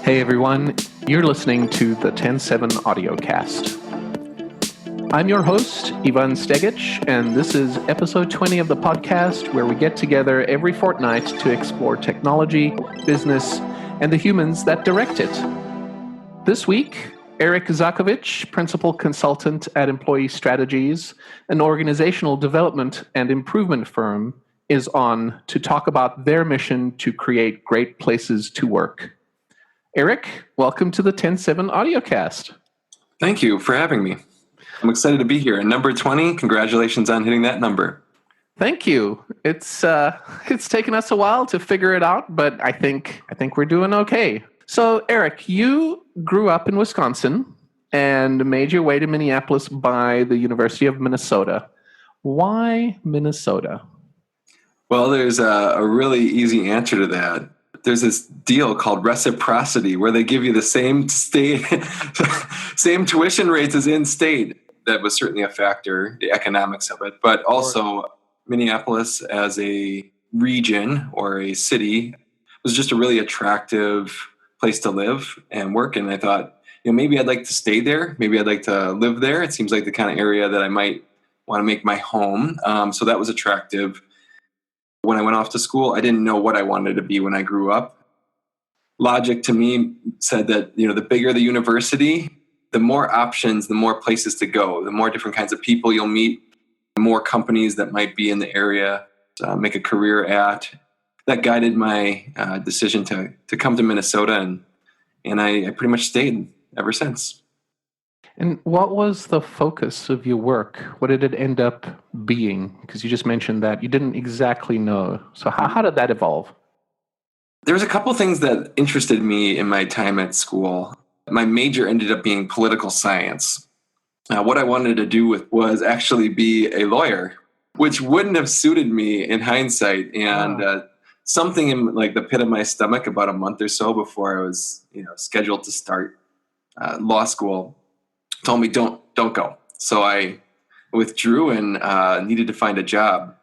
Hey everyone, you're listening to the TEN7 Audiocast. I'm your host, Ivan Stegich, and this is episode 20 of the podcast where we get together every fortnight to explore technology, business, and the humans that direct it. This week, Eric Zakovich, principal consultant at Employee Strategies, an organizational development and improvement firm, is on to talk about their mission to create great places to work. Eric, welcome to the TEN7 Audiocast. Thank you for having me. I'm excited to be here. And number 20, congratulations on hitting that number. Thank you. It's taken us a while to figure it out, but I think we're doing okay. So, Eric, you grew up in Wisconsin and made your way to Minneapolis by the University of Minnesota. Why Minnesota? Well, there's a really easy answer to that. There's this deal called reciprocity where they give you the same state, same tuition rates as in-state. That was certainly a factor, the economics of it. But also Minneapolis as a region or a city was just a really attractive place to live and work. And I thought, maybe I'd like to stay there. Maybe I'd like to live there. It seems like the kind of area that I might want to make my home. So that was attractive. When I went off to school, I didn't know what I wanted to be when I grew up. Logic to me said that, the bigger the university, the more options, the more places to go, the more different kinds of people you'll meet, the more companies that might be in the area to make a career at. That guided my decision to come to Minnesota, and I pretty much stayed ever since. And what was the focus of your work? What did it end up being? Because you just mentioned that you didn't exactly know. So how did that evolve? There was a couple things that interested me in my time at school. My major ended up being political science. What I wanted to do was actually be a lawyer, which wouldn't have suited me in hindsight. And something in the pit of my stomach about a month or so before I was scheduled to start law school told me don't go. So I withdrew and needed to find a job.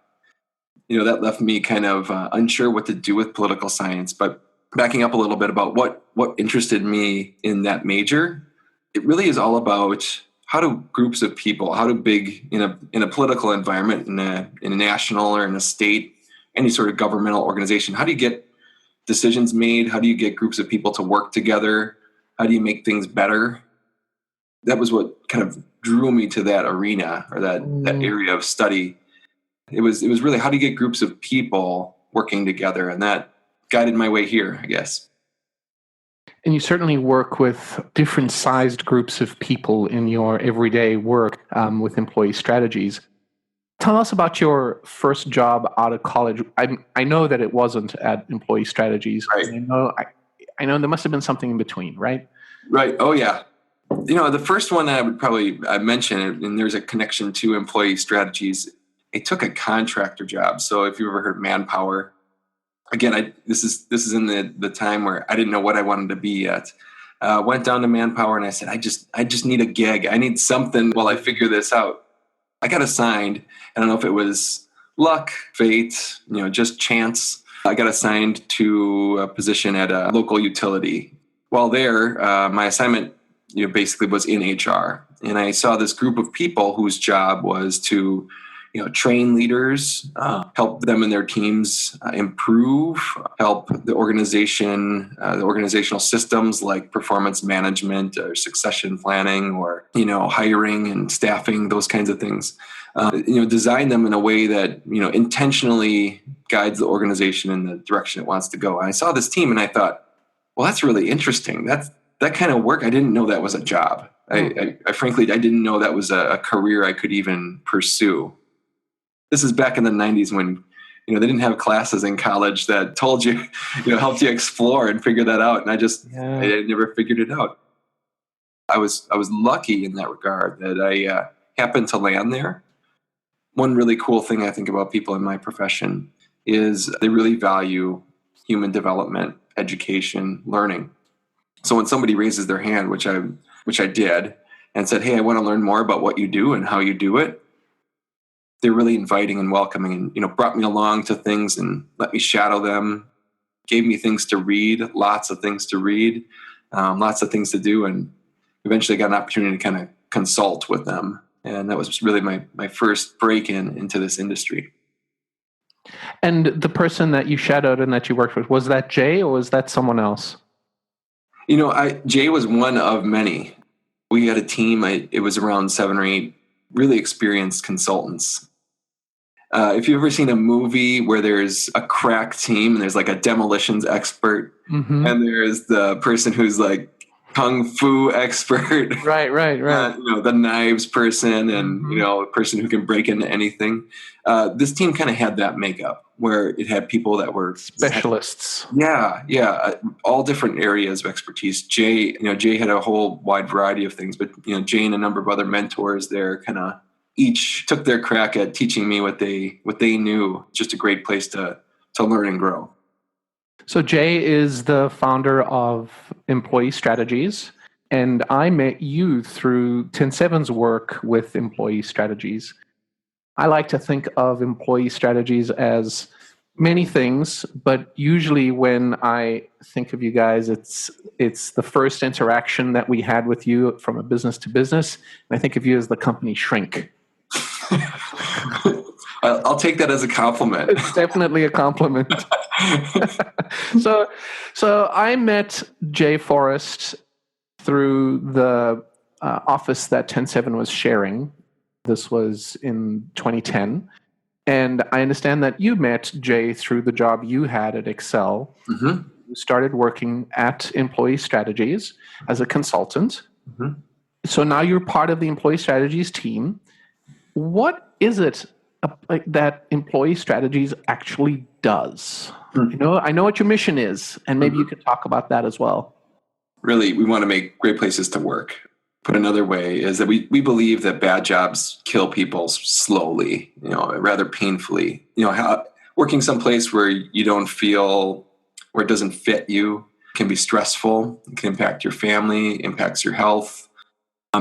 That left me kind of unsure what to do with political science. But backing up a little bit about what interested me in that major, it really is all about how do groups of people, how do big in a political environment, in a national or in a state, any sort of governmental organization, how do you get decisions made? How do you get groups of people to work together? How do you make things better? That was what kind of drew me to that arena or that area of study. It was really how do you get groups of people working together, and that guided my way here, I guess. And you certainly work with different sized groups of people in your everyday work with employee strategies. Tell us about your first job out of college. I know that it wasn't at Employee Strategies. Right. I know there must have been something in between, right? Right. Oh, yeah. The first one I would probably mention, and there's a connection to Employee Strategies. I took a contractor job. So if you've ever heard Manpower, again, this is in the time where I didn't know what I wanted to be yet. Went down to Manpower and I said, I just need a gig. I need something while I figure this out. I got assigned. I don't know if it was luck, fate, just chance. I got assigned to a position at a local utility. While there, my assignment basically was in HR. And I saw this group of people whose job was to train leaders, help them and their teams improve, help the organization, the organizational systems like performance management or succession planning or, hiring and staffing, those kinds of things. Design them in a way that, intentionally guides the organization in the direction it wants to go. And I saw this team and I thought, well, that's really interesting. That kind of work, I didn't know that was a job. I frankly, I didn't know that was a career I could even pursue. This is back in the 90s when, they didn't have classes in college that told you, helped you explore and figure that out. And I never figured it out. I was lucky in that regard that I happened to land there. One really cool thing I think about people in my profession is they really value human development, education, learning. So when somebody raises their hand, which I did, and said, hey, I want to learn more about what you do and how you do it, they're really inviting and welcoming and, brought me along to things and let me shadow them, gave me things to read, lots of things to read. lots of things to do, and eventually got an opportunity to kind of consult with them. And that was really my first break into this industry. And the person that you shadowed and that you worked with, was that Jay or was that someone else? Jay was one of many. We had a team. It was around 7 or 8 really experienced consultants. If you've ever seen a movie where there's a crack team and there's like a demolitions expert, Mm-hmm. and there's the person who's like kung fu expert, Right. the knives person, and a person who can break into anything. This team kind of had that makeup where it had people that were specialists. All different areas of expertise. Jay had a whole wide variety of things, but Jay and a number of other mentors there kind of each took their crack at teaching me what they knew. Just a great place to learn and grow. So Jay is the founder of Employee Strategies, and I met you through TEN7's work with Employee Strategies. I like to think of Employee Strategies as many things, but usually when I think of you guys, it's the first interaction that we had with you from a business to business, and I think of you as the company shrink. I'll take that as a compliment. It's definitely a compliment. So I met Jay Forrest through the office that TEN7 was sharing. This was in 2010. And I understand that you met Jay through the job you had at Excel. Mm-hmm. You started working at Employee Strategies as a consultant. Mm-hmm. So now you're part of the Employee Strategies team. What is it that Employee Strategies actually does? I know what your mission is, and maybe you could talk about that as well. Really, we want to make great places to work. Put another way is that we believe that bad jobs kill people slowly, rather painfully. Working someplace where you don't feel, where it doesn't fit you, can be stressful. It can impact your family, impacts your health.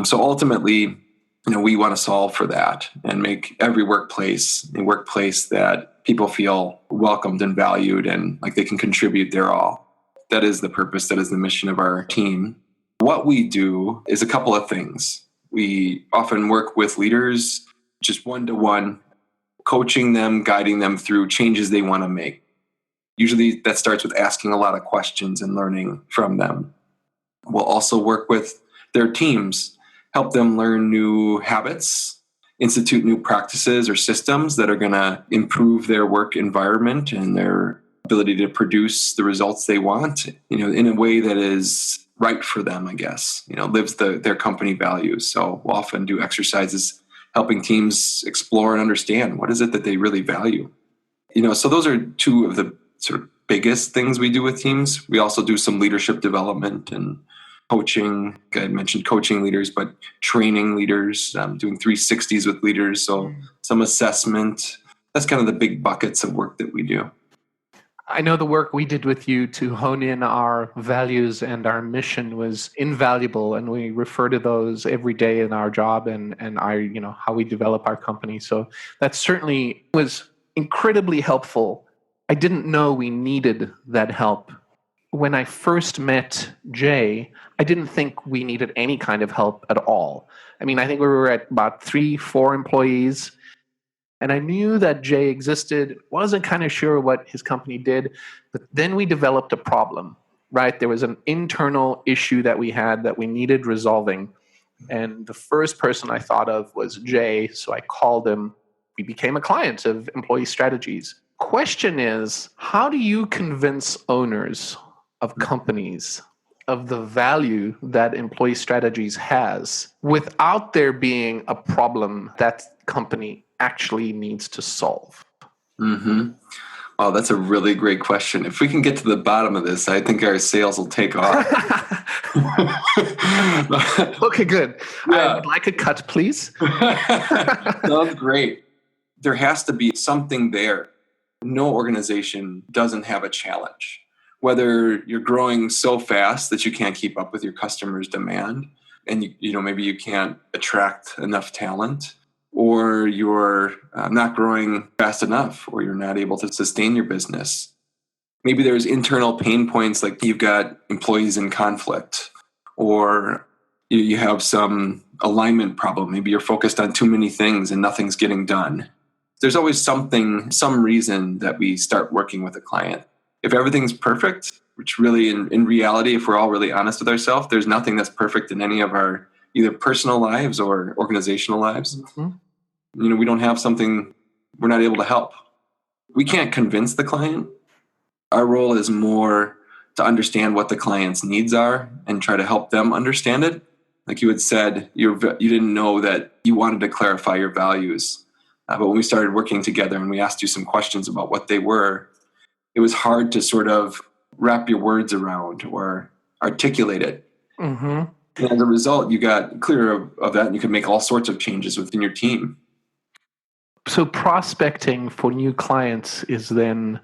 So ultimately, we want to solve for that and make every workplace a workplace that people feel welcomed and valued and like they can contribute their all. That is the purpose. That is the mission of our team. What we do is a couple of things. We often work with leaders, just one-to-one, coaching them, guiding them through changes they want to make. Usually that starts with asking a lot of questions and learning from them. We'll also work with their teams, help them learn new habits, institute new practices or systems that are going to improve their work environment and their ability to produce the results they want, in a way that is right for them, I guess, lives their company values. So we'll often do exercises helping teams explore and understand what is it that they really value. So those are two of the sort of biggest things we do with teams. We also do some leadership development and coaching. I mentioned coaching leaders, but training leaders, doing 360s with leaders. So some assessment. That's kind of the big buckets of work that we do. I know the work we did with you to hone in our values and our mission was invaluable, and we refer to those every day in our job and our, how we develop our company. So that certainly was incredibly helpful. I didn't know we needed that help. When I first met Jay, I didn't think we needed any kind of help at all. I mean, I think we were at about 3-4 employees. And I knew that Jay existed, wasn't kind of sure what his company did, but then we developed a problem, right? There was an internal issue that we had that we needed resolving. And the first person I thought of was Jay, so I called him. We became a client of Employee Strategies. Question is, how do you convince owners of companies of the value that Employee Strategies has without there being a problem that company actually needs to solve? Mm-hmm. Oh, that's a really great question. If we can get to the bottom of this, I think our sales will take off. Okay, good. Yeah. I would like a cut, please. Sounds great. There has to be something there. No organization doesn't have a challenge. Whether you're growing so fast that you can't keep up with your customers' demand, and maybe you can't attract enough talent, or you're not growing fast enough, or you're not able to sustain your business. Maybe there's internal pain points, like you've got employees in conflict, or you have some alignment problem. Maybe you're focused on too many things and nothing's getting done. There's always some reason that we start working with a client. If everything's perfect, which really in reality, if we're all really honest with ourselves, there's nothing that's perfect in any of our either personal lives or organizational lives. Mm-hmm. We don't have something we're not able to help. We can't convince the client. Our role is more to understand what the client's needs are and try to help them understand it. Like you had said, you didn't know that you wanted to clarify your values. But when we started working together and we asked you some questions about what they were, it was hard to sort of wrap your words around or articulate it. Mm-hmm. And as a result, you got clear of that and you could make all sorts of changes within your team. So prospecting for new clients is then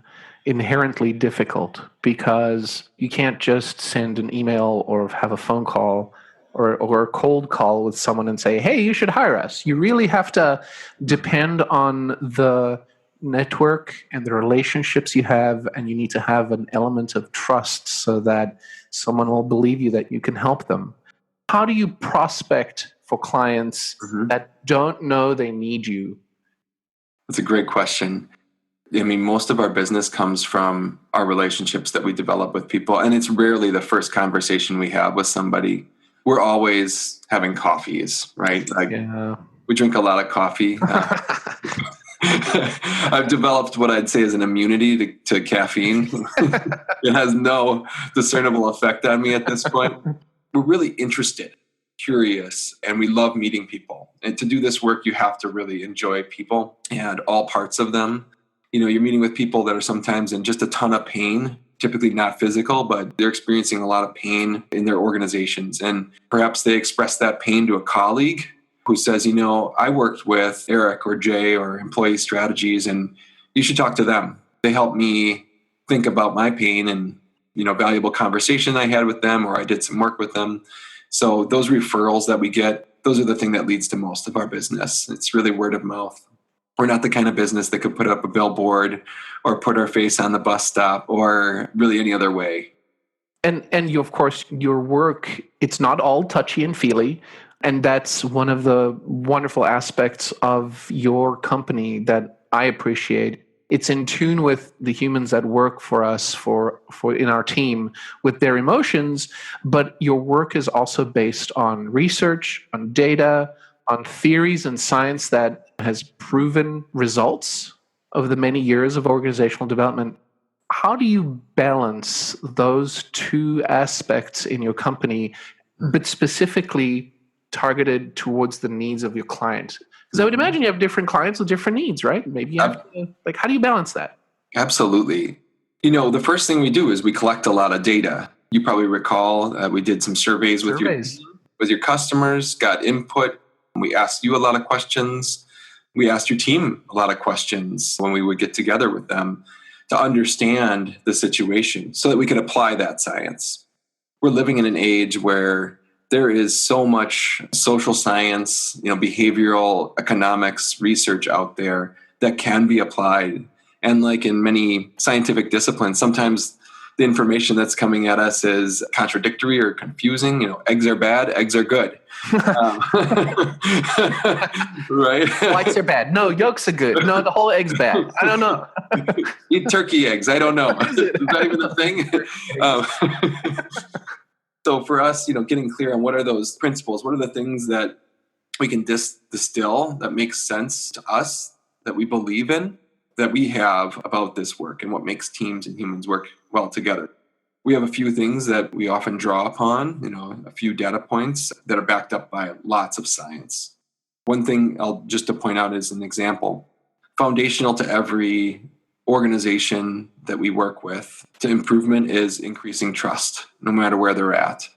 inherently difficult because you can't just send an email or have a phone call or a cold call with someone and say, hey, you should hire us. You really have to depend on the network and the relationships you have, and you need to have an element of trust so that someone will believe you that you can help them. How do you prospect for clients that don't know they need you? That's a great question. I mean, most of our business comes from our relationships that we develop with people, and it's rarely the first conversation we have with somebody. We're always having coffees, right? We drink a lot of coffee. I've developed what I'd say is an immunity to caffeine. It has no discernible effect on me at this point. We're really interested, curious, and we love meeting people. And to do this work, you have to really enjoy people and all parts of them. You're meeting with people that are sometimes in just a ton of pain, typically not physical, but they're experiencing a lot of pain in their organizations. And perhaps they express that pain to a colleague who says, I worked with Eric or Jay or employee strategies, and you should talk to them. They helped me think about my pain and, valuable conversation I had with them, or I did some work with them. So those referrals that we get, those are the thing that leads to most of our business. It's really word of mouth. We're not the kind of business that could put up a billboard or put our face on the bus stop or really any other way. And you, of course, your work, it's not all touchy and feely. And that's one of the wonderful aspects of your company that I appreciate. It's in tune with the humans that work for us, for in our team, with their emotions. But your work is also based on research, on data, on theories and science that has proven results of the many years of organizational development. How do you balance those two aspects in your company, but specifically targeted towards the needs of your client? Because I would imagine you have different clients with different needs, right? Maybe you have to, how do you balance that? Absolutely. The first thing we do is we collect a lot of data. You probably recall we did some surveys with your customers, got input. We asked you a lot of questions. We asked your team a lot of questions when we would get together with them to understand the situation so that we could apply that science. We're living in an age where there is so much social science, behavioral economics research out there that can be applied. And like in many scientific disciplines, sometimes the information that's coming at us is contradictory or confusing. Eggs are bad, eggs are good. Right? Whites are bad. No, yolks are good. No, the whole egg's bad. I don't know. Eat turkey eggs. I don't know. Is that even a thing? So for us, getting clear on what are those principles, what are the things that we can distill that makes sense to us, that we believe in, that we have about this work and what makes teams and humans work well together. We have a few things that we often draw upon, a few data points that are backed up by lots of science. One thing just to point out as an example, foundational to every organization that we work with to improvement is increasing trust, no matter where they're at.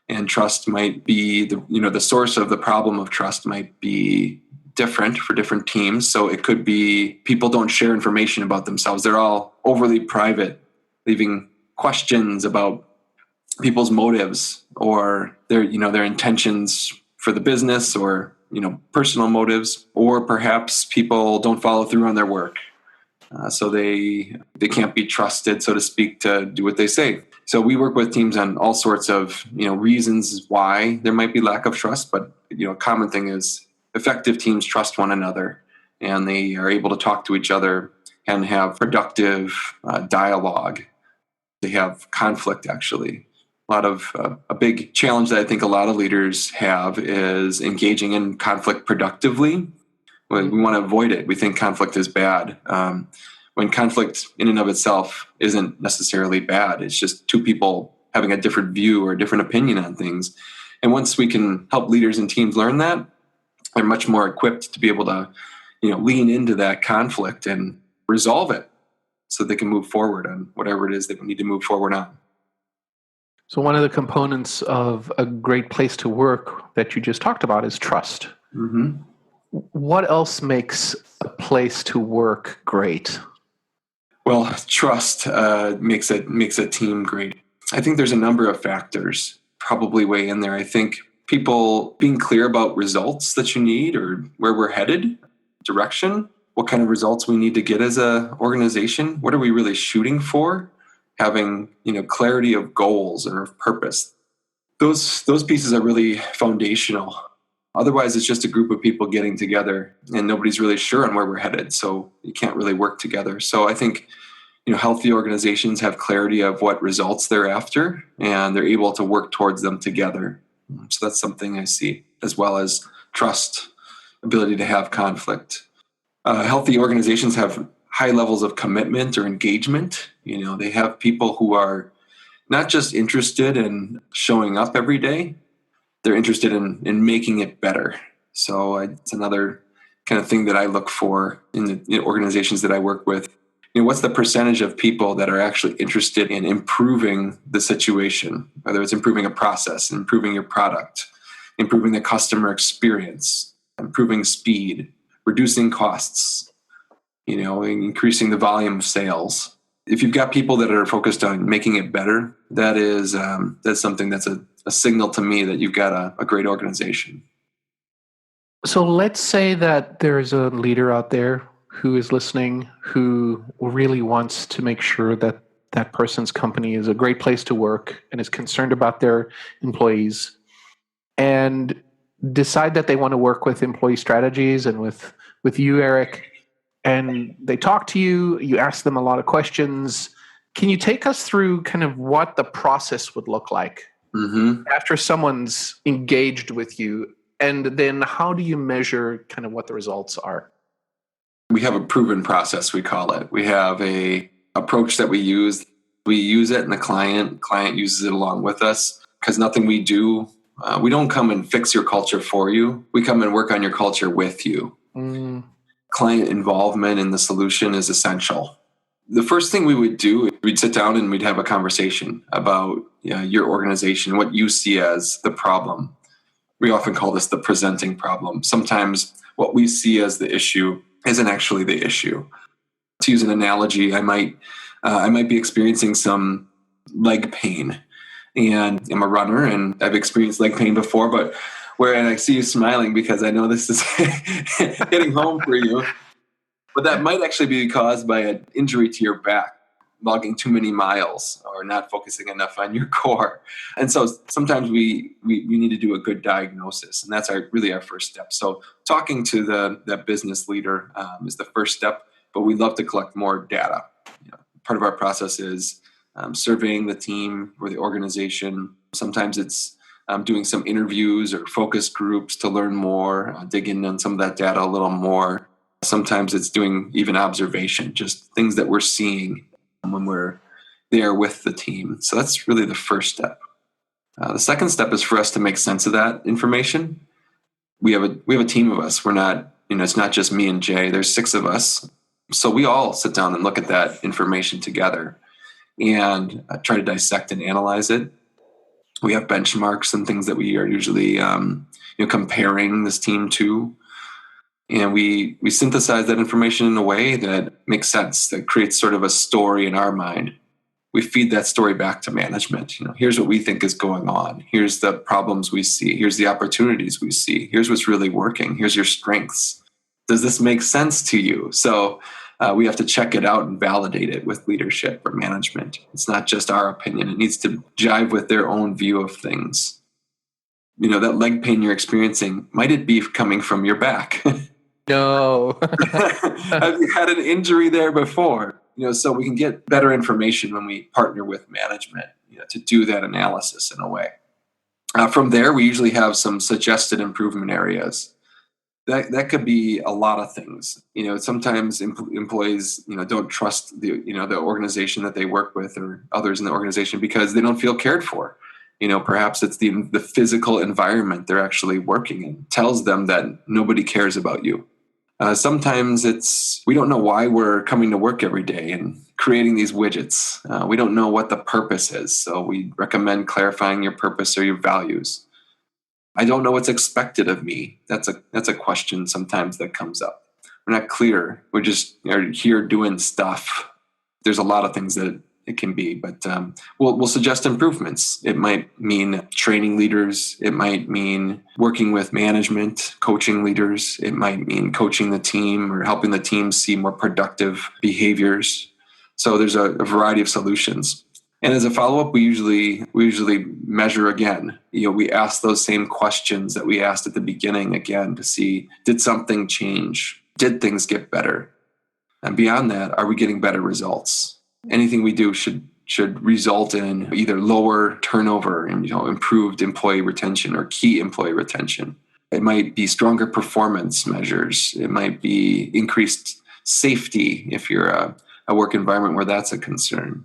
And trust might be the source of the problem of trust might be different for different teams. So it could be people don't share information about themselves. They're all overly private, leaving questions about people's motives or their intentions for the business or, personal motives, or perhaps people don't follow through on their work. So they can't be trusted, so to speak, to do what they say. So we work with teams on all sorts of reasons why there might be lack of trust, but a common thing is effective teams trust one another, and they are able to talk to each other and have productive dialogue. They have conflict, actually. A big challenge that I think a lot of leaders have is engaging in conflict productively. We want to avoid it. We think conflict is bad. When conflict in and of itself isn't necessarily bad. It's just two people having a different view or a different opinion on things. And once we can help leaders and teams learn that, they're much more equipped to be able to lean into that conflict and resolve it so they can move forward on whatever it is that we need to move forward on. So one of the components of a great place to work that you just talked about is trust. Mm-hmm. What else makes a place to work great? Well, trust makes a team great. I think there's a number of factors probably weigh in there. I think people being clear about results that you need or where we're headed, direction, what kind of results we need to get as an organization, what are we really shooting for, having clarity of goals or of purpose. Those pieces are really foundational. Otherwise, it's just a group of people getting together and nobody's really sure on where we're headed. So you can't really work together. So I think, healthy organizations have clarity of what results they're after and they're able to work towards them together. So that's something I see, as well as trust, ability to have conflict. Healthy organizations have high levels of commitment or engagement. They have people who are not just interested in showing up every day, they're interested in making it better. So it's another kind of thing that I look for in the organizations that I work with. What's the percentage of people that are actually interested in improving the situation, whether it's improving a process, improving your product, improving the customer experience, improving speed, reducing costs, increasing the volume of sales. If you've got people that are focused on making it better, that's something that's a signal to me that you've got a great organization. So let's say that there's a leader out there who is listening, who really wants to make sure that that person's company is a great place to work and is concerned about their employees, and decide that they want to work with employee strategies and with you, Eric, and they talk to you, you ask them a lot of questions. Can you take us through kind of what the process would look like after someone's engaged with you? And then how do you measure kind of what the results are? We have a proven process, we call it. We have a approach that we use. We use it and the client uses it along with us, because nothing we do, we don't come and fix your culture for you. We come and work on your culture with you. Client involvement in the solution is essential. The first thing we would do, we'd sit down and we'd have a conversation about your organization, what you see as the problem. We often call this the presenting problem. Sometimes what we see as the issue isn't actually the issue. To use an analogy, I might be experiencing some leg pain, and I'm a runner and I've experienced leg pain before, but and I see you smiling because I know this is hitting home for you. But that might actually be caused by an injury to your back, logging too many miles or not focusing enough on your core. And so sometimes we need to do a good diagnosis, and that's really our first step. So talking to that business leader is the first step, but we love to collect more data. Part of our process is surveying the team or the organization. Sometimes it's doing some interviews or focus groups to learn more, dig in on some of that data a little more. Sometimes it's doing even observation, just things that we're seeing when we're there with the team. So that's really the first step. The second step is for us to make sense of that information. We have a team of us. We're not, it's not just me and Jay. There's 6 of us. So we all sit down and look at that information together and try to dissect and analyze it. We have benchmarks and things that we are usually comparing this team to. And we synthesize that information in a way that makes sense, that creates sort of a story in our mind. We feed that story back to management. Here's what we think is going on. Here's the problems we see. Here's the opportunities we see. Here's what's really working. Here's your strengths. Does this make sense to you? So We have to check it out and validate it with leadership or management. It's not just our opinion. It needs to jive with their own view of things. That leg pain you're experiencing, might it be coming from your back? No. Have you had an injury there before? So we can get better information when we partner with management, to do that analysis in a way. From there, we usually have some suggested improvement areas. That could be a lot of things. Sometimes employees, don't trust the organization that they work with or others in the organization because they don't feel cared for. Perhaps it's the physical environment they're actually working in tells them that nobody cares about you. Sometimes we don't know why we're coming to work every day and creating these widgets. We don't know what the purpose is. So we recommend clarifying your purpose or your values. I don't know what's expected of me. That's a question sometimes that comes up. We're not clear. We're just here doing stuff. There's a lot of things that it can be, but we'll suggest improvements. It might mean training leaders. It might mean working with management, coaching leaders. It might mean coaching the team or helping the team see more productive behaviors. So there's a variety of solutions. And as a follow-up, we usually measure again. We ask those same questions that we asked at the beginning again to see, did something change? Did things get better? And beyond that, are we getting better results? Anything we do should result in either lower turnover and improved employee retention or key employee retention. It might be stronger performance measures. It might be increased safety if you're a work environment where that's a concern.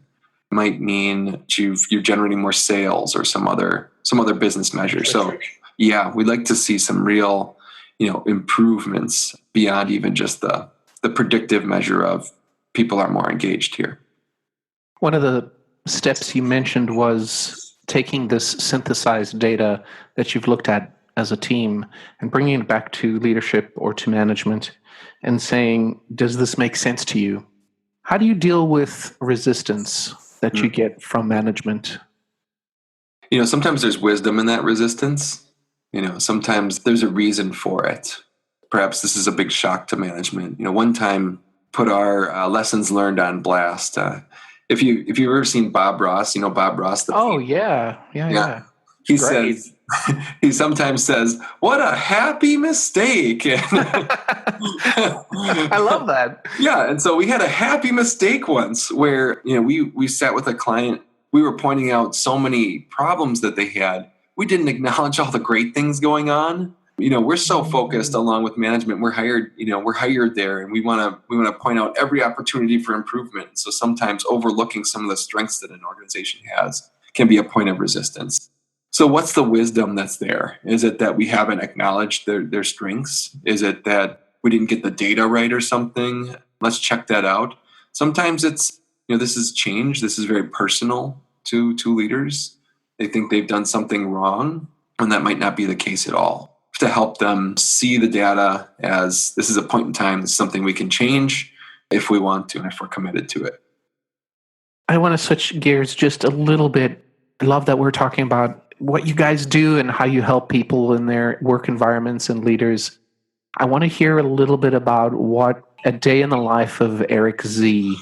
It might mean you're generating more sales or some other business measure. So yeah, we'd like to see some real improvements beyond even just the predictive measure of people are more engaged here. One of the steps you mentioned was taking this synthesized data that you've looked at as a team and bringing it back to leadership or to management and saying, does this make sense to you? How do you deal with resistance that you get from management? Sometimes there's wisdom in that resistance. Sometimes there's a reason for it. Perhaps this is a big shock to management. One time put our lessons learned on blast. If you've ever seen Bob Ross, Bob Ross. Yeah. He sometimes says, "What a happy mistake!" I love that. Yeah, and so we had a happy mistake once where we sat with a client. We were pointing out so many problems that they had. We didn't acknowledge all the great things going on. We're so focused along with management. We're hired there, and we want to point out every opportunity for improvement. So sometimes overlooking some of the strengths that an organization has can be a point of resistance. So what's the wisdom that's there? Is it that we haven't acknowledged their strengths? Is it that we didn't get the data right or something? Let's check that out. Sometimes it's, this is change. This is very personal to leaders. They think they've done something wrong, and that might not be the case at all. To help them see the data as this is a point in time, this is something we can change if we want to and if we're committed to it. I want to switch gears just a little bit. I love that we're talking about what you guys do and how you help people in their work environments and leaders. I want to hear a little bit about what a day in the life of Eric Z.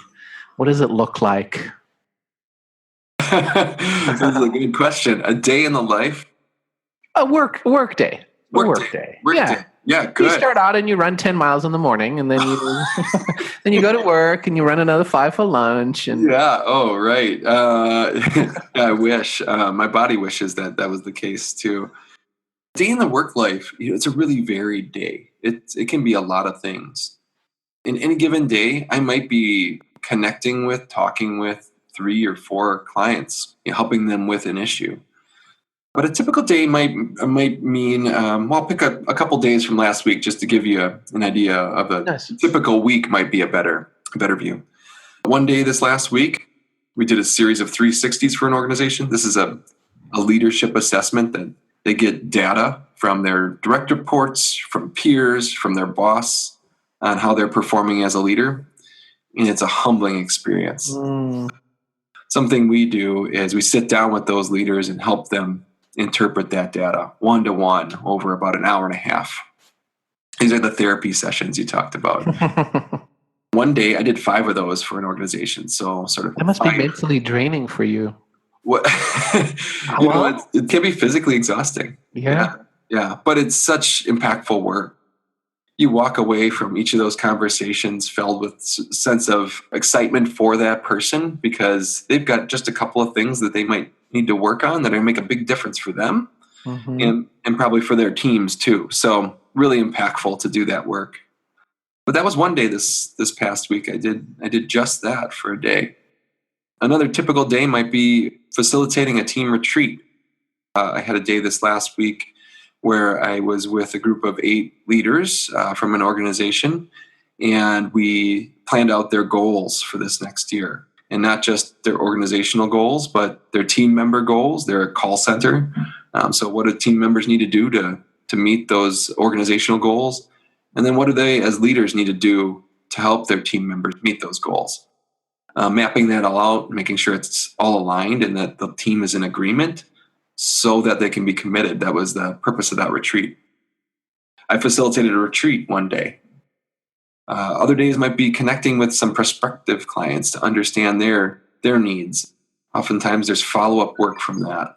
What does it look like? This is a good question. A day in the life? A work day. Work day. Yeah, good. You start out and you run 10 miles in the morning, and then you go to work and you run another 5 for lunch. And yeah. Oh, right. I wish. My body wishes that was the case too. Day in the work life, it's a really varied day. It can be a lot of things. In any given day, I might be talking with 3 or 4 clients, helping them with an issue. But a typical day might mean, I'll pick a couple days from last week just to give you an idea of a typical week might be a better view. One day this last week, we did a series of 360s for an organization. This is a leadership assessment that they get data from their direct reports, from peers, from their boss on how they're performing as a leader. And it's a humbling experience. Something we do is we sit down with those leaders and help them interpret that data one-to-one over about an hour and a half. These are the therapy sessions you talked about. One day I did 5 of those for an organization. So sort of That must be 5. mentally draining for you. What it can be physically exhausting. Yeah. Yeah. But it's such impactful work. You walk away from each of those conversations filled with sense of excitement for that person because they've got just a couple of things that they might need to work on that are going to make a big difference for them and probably for their teams too. So really impactful to do that work. But that was one day this past week. I did just that for a day. Another typical day might be facilitating a team retreat. I had a day this last week where I was with a group of 8 leaders from an organization, and we planned out their goals for this next year. And not just their organizational goals, but their team member goals. They're a call center. So what do team members need to do to meet those organizational goals? And then what do they as leaders need to do to help their team members meet those goals? Mapping that all out, making sure it's all aligned and that the team is in agreement so that they can be committed. That was the purpose of that retreat. I facilitated a retreat one day. Other days might be connecting with some prospective clients to understand their needs. Oftentimes there's follow-up work from that.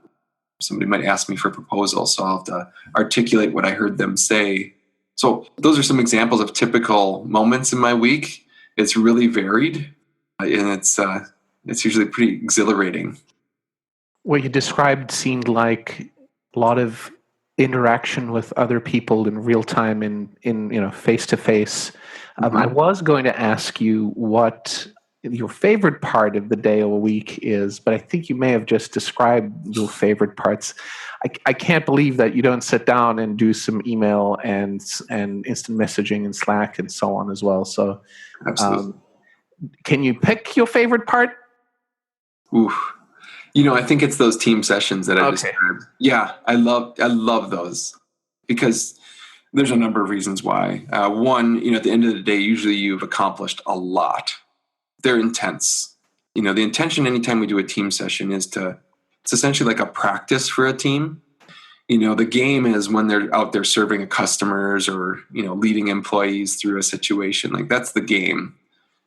Somebody might ask me for proposals, so I'll have to articulate what I heard them say. So those are some examples of typical moments in my week. It's really varied, and it's usually pretty exhilarating. What you described seemed like a lot of interaction with other people in real time, in face to face. I was going to ask you what your favorite part of the day or week is, but I think you may have just described your favorite parts. I can't believe that you don't sit down and do some email and instant messaging and Slack and so on as well. So, can you pick your favorite part? Oof. I think it's those team sessions that I described. Yeah, I love those because there's a number of reasons why. One, at the end of the day, usually you've accomplished a lot. They're intense. The intention anytime we do a team session is it's essentially like a practice for a team. The game is when they're out there serving customers or, leading employees through a situation. Like that's the game.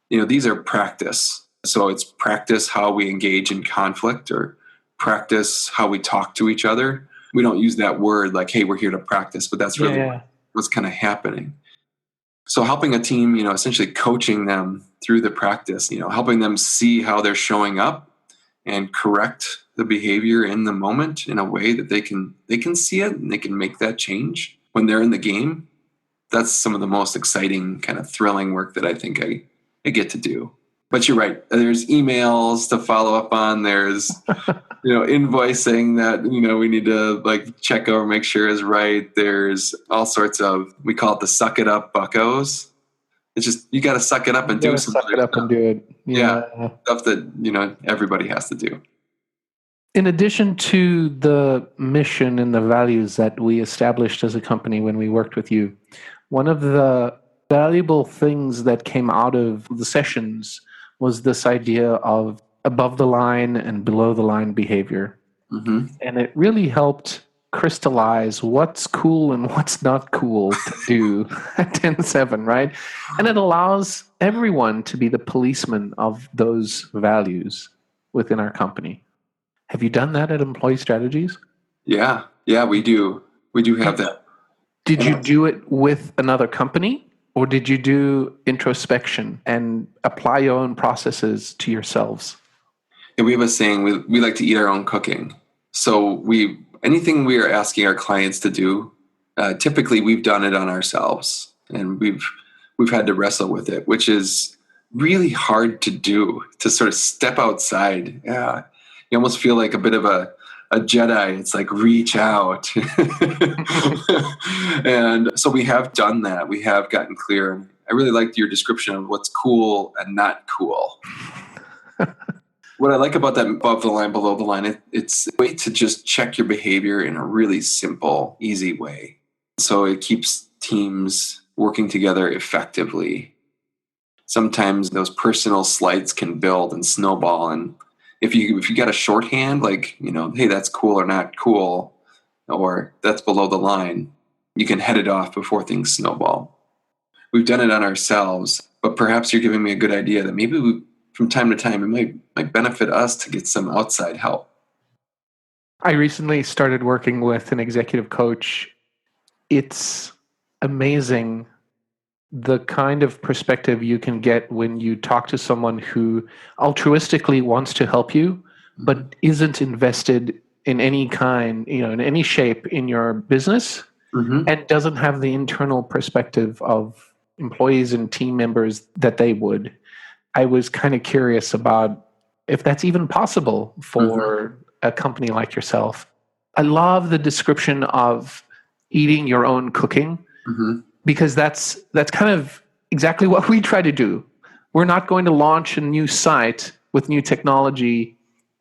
These are practice. So it's practice how we engage in conflict or practice how we talk to each other. We don't use that word like, hey, we're here to practice, but that's really what's kind of happening. So helping a team, essentially coaching them through the practice, helping them see how they're showing up and correct the behavior in the moment in a way that they can see it and they can make that change when they're in the game. That's some of the most exciting kind of thrilling work that I think I get to do. But you're right. There's emails to follow up on. There's, invoicing that, we need to check over, make sure is right. There's all sorts of, we call it the suck it up buckos. It's just, you got to suck it up and do something. Suck it up and do it. Yeah. Stuff that, everybody has to do. In addition to the mission and the values that we established as a company when we worked with you, one of the valuable things that came out of the sessions was this idea of above the line and below the line behavior. Mm-hmm. And it really helped crystallize what's cool and what's not cool to do at TEN7, right? And it allows everyone to be the policeman of those values within our company. Have you done that at Employee Strategies? Yeah, we do. We do have that. Did you do it with another company? Or did you do introspection and apply your own processes to yourselves? Yeah, we have a saying, we like to eat our own cooking. So anything we are asking our clients to do, typically we've done it on ourselves. And we've had to wrestle with it, which is really hard to do, to sort of step outside. Yeah, you almost feel like a bit of a Jedi. It's like reach out. And so we have done that. We have gotten clear. I really liked your description of what's cool and not cool. What I like about that above the line, below the line, it's a way to just check your behavior in a really simple, easy way. So it keeps teams working together effectively. Sometimes those personal slights can build and snowball, and if you got a shorthand, like, hey, that's cool or not cool, or that's below the line, you can head it off before things snowball. We've done it on ourselves. but perhaps you're giving me a good idea that maybe from time to time, it might benefit us to get some outside help. I recently started working with an executive coach. It's amazing the kind of perspective you can get when you talk to someone who altruistically wants to help you, but isn't invested in any kind, in any shape in your business, and doesn't have the internal perspective of employees and team members that they would. I was kind of curious about if that's even possible for a company like yourself. I love the description of eating your own cooking, because that's kind of exactly what we try to do. We're not going to launch a new site with new technology,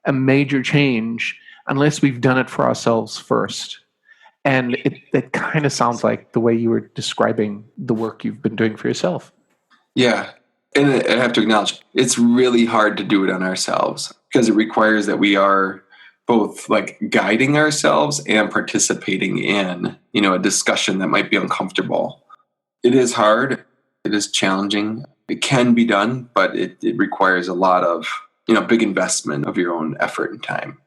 a major change, unless we've done it for ourselves first. And it kind of sounds like the way you were describing the work you've been doing for yourself. Yeah. And I have to acknowledge, it's really hard to do it on ourselves because it requires that we are both like guiding ourselves and participating in, a discussion that might be uncomfortable. It is hard. It is challenging. It can be done, but it requires a lot of, big investment of your own effort and time.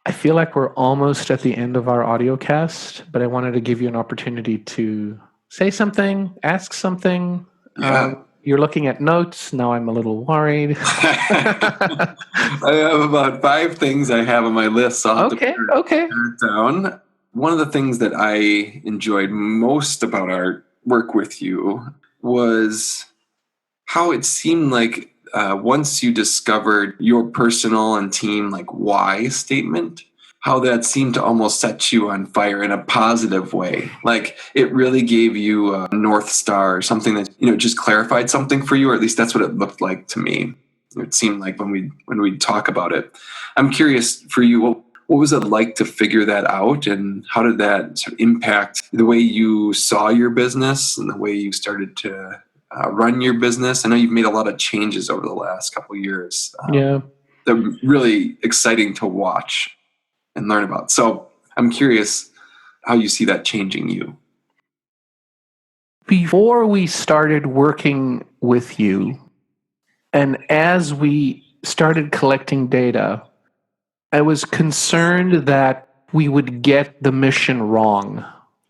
I feel like we're almost at the end of our audio cast, but I wanted to give you an opportunity to say something, ask something. Yeah. You're looking at notes. Now I'm a little worried. I have about 5 things I have on my list. So I'll have to put it down. One of the things that I enjoyed most about our work with you was how it seemed like once you discovered your personal and team why statement, how that seemed to almost set you on fire in a positive way. Like it really gave you a North Star, or something that, just clarified something for you, or at least that's what it looked like to me. It seemed like when we talk about it. I'm curious for you, what was it like to figure that out, and how did that sort of impact the way you saw your business and the way you started to run your business? I know you've made a lot of changes over the last couple of years. They're really exciting to watch and learn about. So I'm curious how you see that changing you. Before we started working with you, and as we started collecting data, I was concerned that we would get the mission wrong,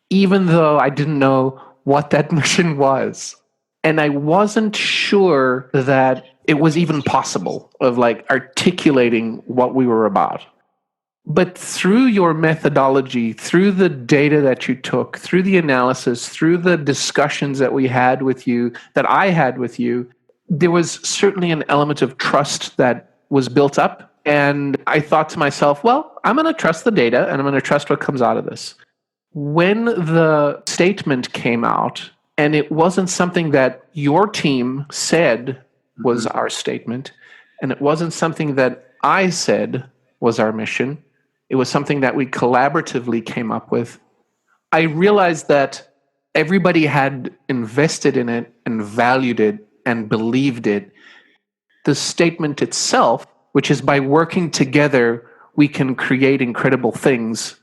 even though I didn't know what that mission was. And I wasn't sure that it was even possible of articulating what we were about. But through your methodology, through the data that you took, through the analysis, through the discussions that we had with you, that I had with you, there was certainly an element of trust that was built up. And I thought to myself, well, I'm going to trust the data and I'm going to trust what comes out of this. When the statement came out, and it wasn't something that your team said was our statement, and it wasn't something that I said was our mission, it was something that we collaboratively came up with, I realized that everybody had invested in it and valued it and believed it. The statement itself, which is by working together, we can create incredible things,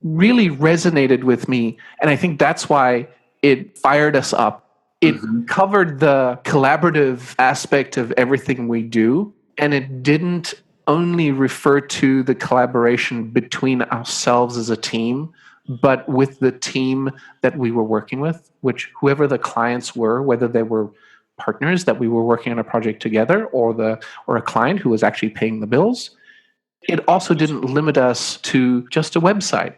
really resonated with me. And I think that's why it fired us up. It covered the collaborative aspect of everything we do. And it didn't only refer to the collaboration between ourselves as a team, but with the team that we were working with, which whoever the clients were, whether they were partners that we were working on a project together or a client who was actually paying the bills. It also didn't limit us to just a website.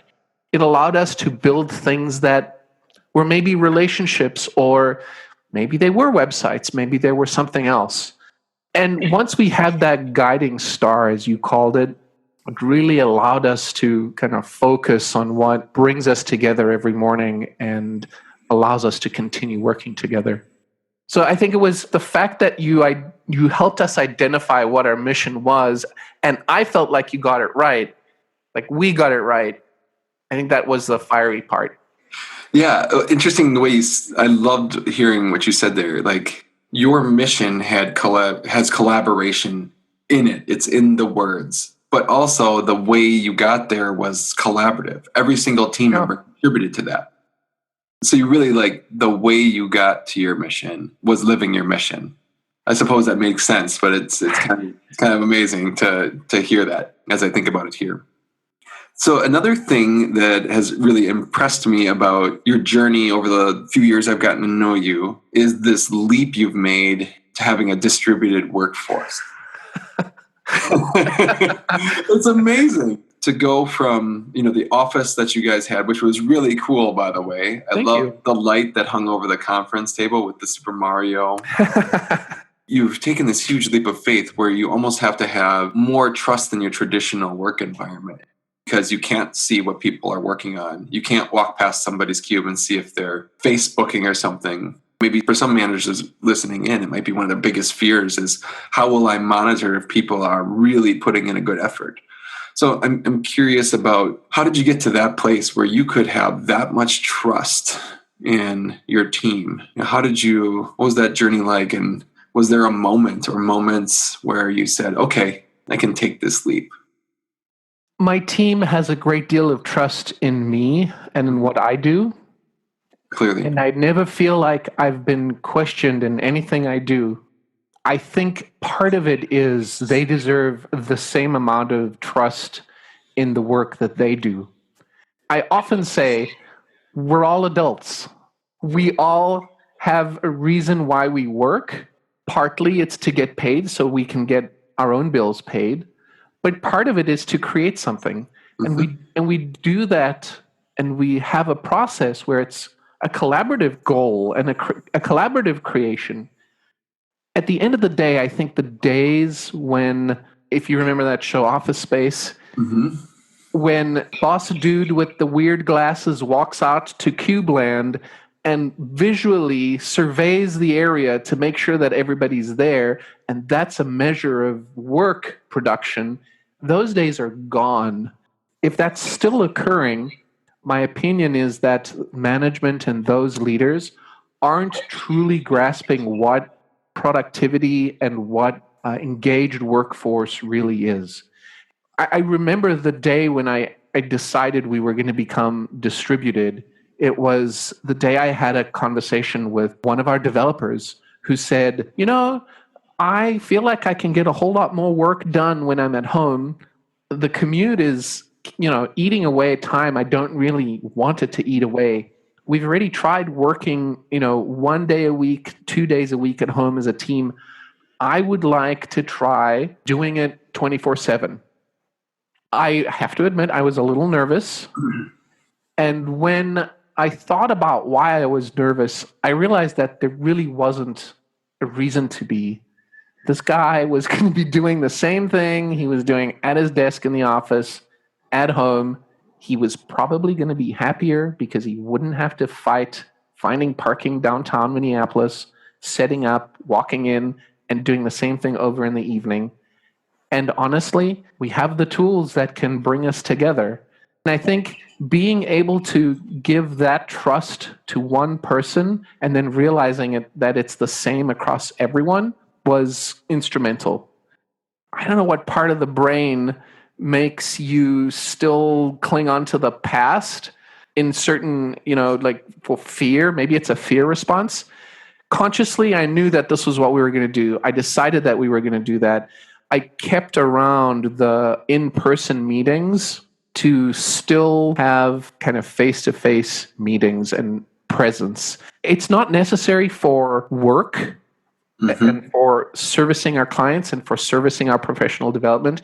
It allowed us to build things that were maybe relationships, or maybe they were websites, maybe they were something else. And once we had that guiding star, as you called it, it really allowed us to kind of focus on what brings us together every morning and allows us to continue working together. So I think it was the fact that you helped us identify what our mission was, and I felt like you got it right, like we got it right. I think that was the fiery part. Yeah, interesting the way I loved hearing what you said there. Like your mission has collaboration in it. It's in the words, but also the way you got there was collaborative. Every single team member contributed to that. So you really like the way you got to your mission was living your mission. I suppose that makes sense, but it's kind of amazing to hear that as I think about it here. So another thing that has really impressed me about your journey over the few years I've gotten to know you is this leap you've made to having a distributed workforce. It's amazing to go from, the office that you guys had, which was really cool, by the way. I love the light that hung over the conference table with the Super Mario. You've taken this huge leap of faith where you almost have to have more trust in your traditional work environment because you can't see what people are working on. You can't walk past somebody's cube and see if they're Facebooking or something. Maybe for some managers listening in, it might be one of their biggest fears is how will I monitor if people are really putting in a good effort? So I'm curious about how did you get to that place where you could have that much trust in your team? What was that journey like? And was there a moment or moments where you said, okay, I can take this leap? My team has a great deal of trust in me and in what I do. Clearly. And I never feel like I've been questioned in anything I do. I think part of it is they deserve the same amount of trust in the work that they do. I often say we're all adults. We all have a reason why we work. Partly it's to get paid so we can get our own bills paid. But part of it is to create something. Mm-hmm. And we do that, and we have a process where it's a collaborative goal and a collaborative creation. At the end of the day, I think the days when, if you remember that show Office Space, mm-hmm. when boss dude with the weird glasses walks out to Cubeland and visually surveys the area to make sure that everybody's there, and that's a measure of work production, those days are gone. If that's still occurring, my opinion is that management and those leaders aren't truly grasping what productivity and what engaged workforce really is. I remember the day when I decided we were going to become distributed. It was the day I had a conversation with one of our developers who said, I feel like I can get a whole lot more work done when I'm at home. The commute is, eating away time I don't really want it to eat away. We've already tried working, 1 day a week, 2 days a week at home as a team. I would like to try doing it 24/7. I have to admit I was a little nervous. And when I thought about why I was nervous, I realized that there really wasn't a reason to be. This guy was going to be doing the same thing he was doing at his desk in the office, at home. He was probably going to be happier because he wouldn't have to fight finding parking downtown Minneapolis, setting up, walking in, and doing the same thing over in the evening. And honestly, we have the tools that can bring us together. And I think being able to give that trust to one person and then realizing that it's the same across everyone was instrumental. I don't know what part of the brain makes you still cling on to the past in certain, like for fear. Maybe it's a fear response. Consciously, I knew that this was what we were going to do. I decided that we were going to do that. I kept around the in-person meetings to still have kind of face-to-face meetings and presence. It's not necessary for work, mm-hmm. and for servicing our clients and for servicing our professional development.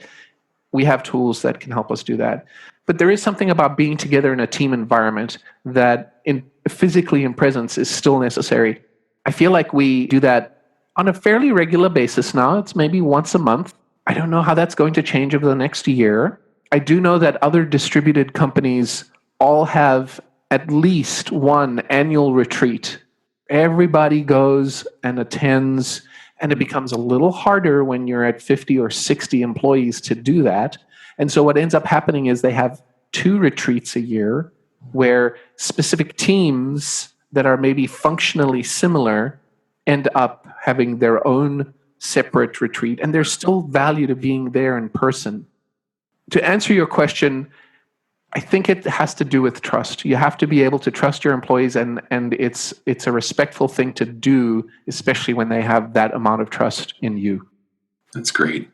We have tools that can help us do that. But there is something about being together in a team environment that physically in presence is still necessary. I feel like we do that on a fairly regular basis now. It's maybe once a month. I don't know how that's going to change over the next year. I do know that other distributed companies all have at least one annual retreat. Everybody goes and attends, and it becomes a little harder when you're at 50 or 60 employees to do that. And so what ends up happening is they have 2 retreats a year where specific teams that are maybe functionally similar end up having their own separate retreat. And there's still value to being there in person. To answer your question, I think it has to do with trust. You have to be able to trust your employees, and it's a respectful thing to do, especially when they have that amount of trust in you. That's great.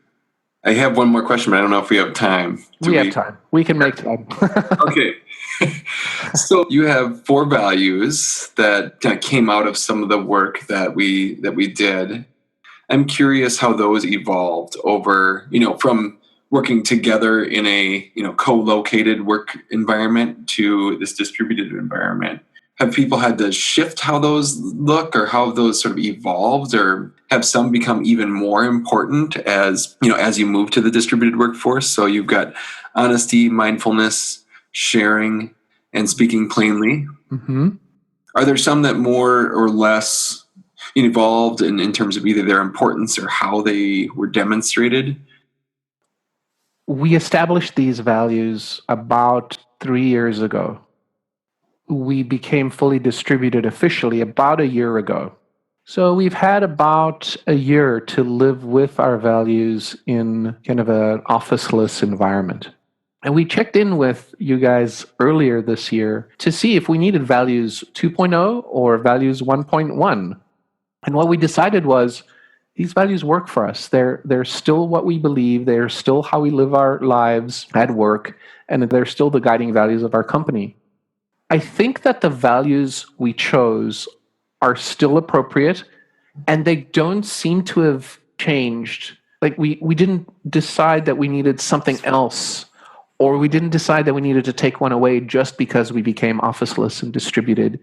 I have one more question, but I don't know if we have time. We have time. We can make time. Okay. So you have 4 values that kind of came out of some of the work that we did. I'm curious how those evolved over, from working together in a, co-located work environment to this distributed environment. Have people had to shift how those look, or how those sort of evolved, or have some become even more important as you move to the distributed workforce? So you've got honesty, mindfulness, sharing, and speaking plainly. Mm-hmm. Are there some that more or less evolved in terms of either their importance or how they were demonstrated? We established these values about 3 years ago. We became fully distributed officially about a year ago. So we've had about a year to live with our values in kind of an officeless environment. And we checked in with you guys earlier this year to see if we needed values 2.0 or values 1.1. And what we decided was, these values work for us. They're still what we believe. They're still how we live our lives at work. And they're still the guiding values of our company. I think that the values we chose are still appropriate, and they don't seem to have changed. Like we didn't decide that we needed something else, or we didn't decide that we needed to take one away just because we became officeless and distributed.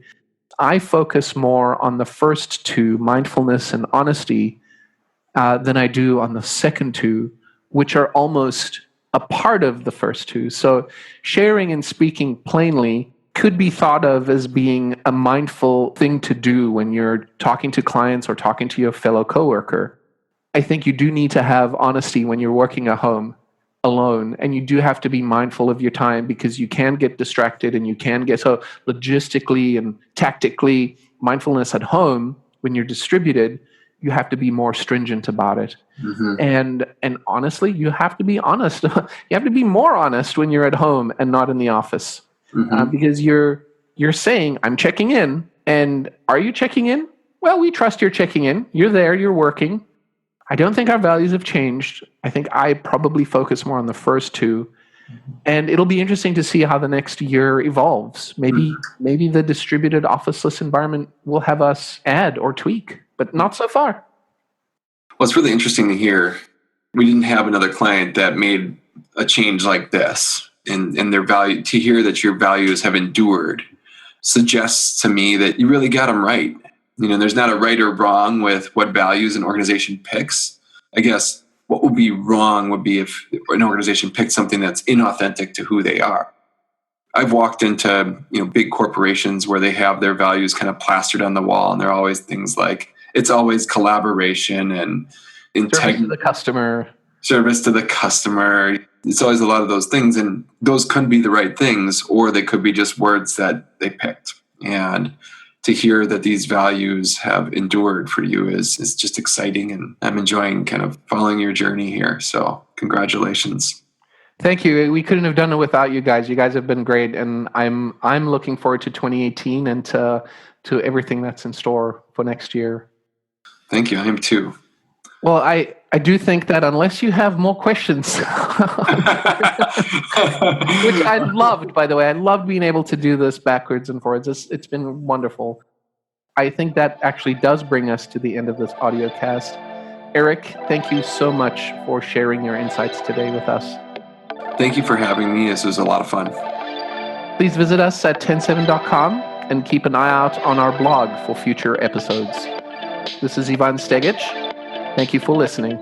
I focus more on the first 2, mindfulness and honesty, than I do on the second 2, which are almost a part of the first 2. So sharing and speaking plainly could be thought of as being a mindful thing to do when you're talking to clients or talking to your fellow coworker. I think you do need to have honesty when you're working at home alone, and you do have to be mindful of your time, because you can get distracted and you can get so logistically and tactically. Mindfulness at home, when you're distributed, you have to be more stringent about it. Mm-hmm. And honestly, you have to be honest. You have to be more honest when you're at home and not in the office. Mm-hmm. Because you're saying, I'm checking in. And are you checking in? Well, we trust you're checking in. You're there, you're working. I don't think our values have changed. I think I probably focus more on the first 2. And it'll be interesting to see how the next year evolves. Maybe the distributed officeless environment will have us add or tweak, but not so far. Well, it's really interesting to hear. We didn't have another client that made a change like this, and their value. To hear that your values have endured suggests to me that you really got them right. There's not a right or wrong with what values an organization picks. I guess what would be wrong would be if an organization picked something that's inauthentic to who they are. I've walked into big corporations where they have their values kind of plastered on the wall, and they're always things like, it's always collaboration and integrity. Service to the customer. It's always a lot of those things, and those could be the right things, or they could be just words that they picked. And to hear that these values have endured for you is just exciting, and I'm enjoying kind of following your journey here. So congratulations. Thank you. We couldn't have done it without you guys. You guys have been great, and I'm looking forward to 2018 and to everything that's in store for next year. Thank you. I am too. Well, I do think that unless you have more questions, which I loved, by the way. I loved being able to do this backwards and forwards. It's been wonderful. I think that actually does bring us to the end of this audio cast. Eric, thank you so much for sharing your insights today with us. Thank you for having me. This was a lot of fun. Please visit us at TEN7.com and keep an eye out on our blog for future episodes. This is Ivan Stegic. Thank you for listening.